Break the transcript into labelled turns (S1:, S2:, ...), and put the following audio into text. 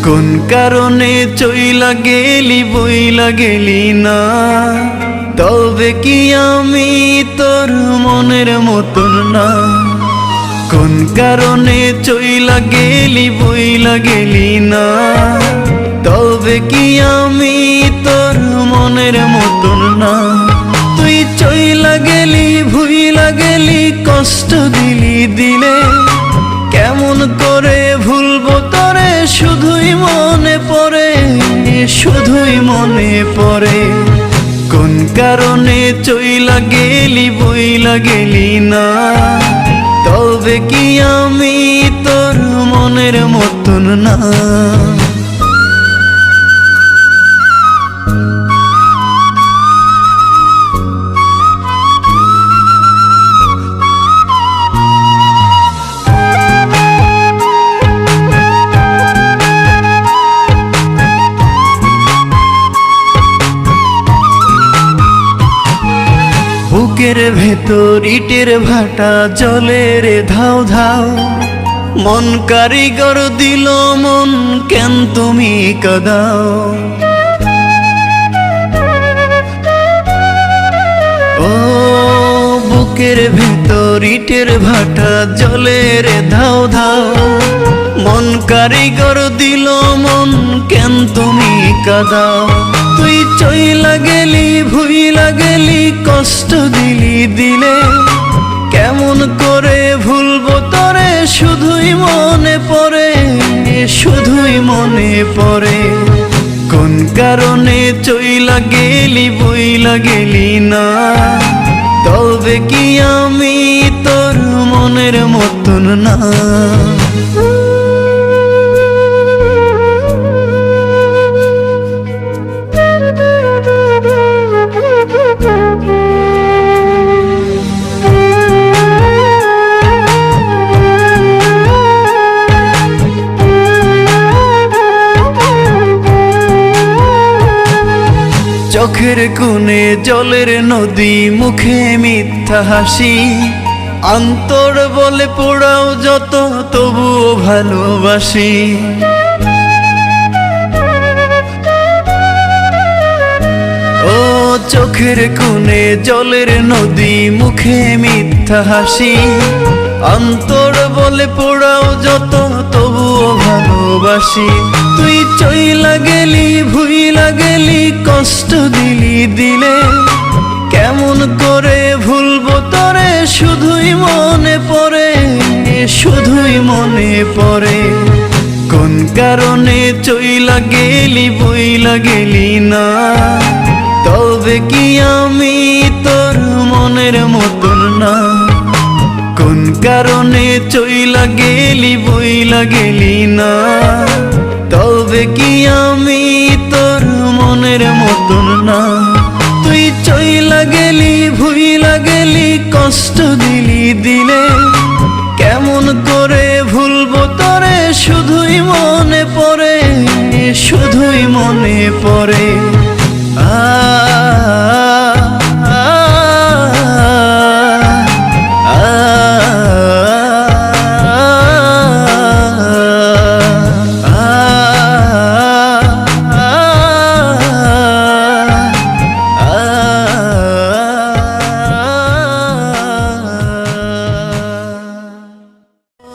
S1: কোন কারণে চইলা গেলি বইলা গেলি না, তবে কি আমি তোর মনের মতন না। কোন কারণে চইলা গেলি বইলা গেলি না, তবে কি আমি তোর মনের মতন না। তুই চইলা গেলি ভুইলা গেলি কষ্ট দিলি দিলে, কেমন করে ভুলবো তোরে শুধুই মনে পড়ে, শুধুই মনে পড়ে। কোন কারণে চইলা গেলি বইলা গেলি না, তবে কি আমি তোর মনের মতন না। বুকের ভেতর ইটের ভাটা জলে রে ধাও ধাও, মন কারিগর দিল মন কেন তুমি কাঁদাও। ও বুকের ভেতর ইটের ভাটা জলে রে ধাও ধাও, মন কারিগর দিল মন কেন তুমি কাঁদাও। তুই চইলা গেলি ভুইলা গেলি কষ্ট দিলি দিলে, কেমন করে ভুলবো তোরে শুধুই মনে পড়ে, শুধুই মনে পড়ে। কোন কারণে চইলা গেলি বইলা গেলি না, তবে কি আমি তোর মনের মতন না। চোখের কোণে জলের নদী মুখে মিথ্যা হাসি, অন্তর বলে পোড়াও যত তবুও ভালোবাসি। ও চোখের কোণে জলের নদী মুখে মিথ্যা হাসি, অন্তর বলে পোড়াও যত তবুও ভালোবাসি। তুই চইলা গেলি ভুইলা গেলি কষ্ট দিলি দিলে, কেমন করে ভুলবো তোরে শুধুই মনে পড়ে, শুধুই মনে পড়ে। কোন কারণে চইলা গেলি বইলা গেলি না, তবে কি আমি তোর মনের মতন না। কোন কারণে চইলা গেলি বইলা গেলি না, তবে কি আমি তোর মনের মতন না। তুই চইলা গেলি ভুইলা গেলি কষ্ট দিলি দিলে,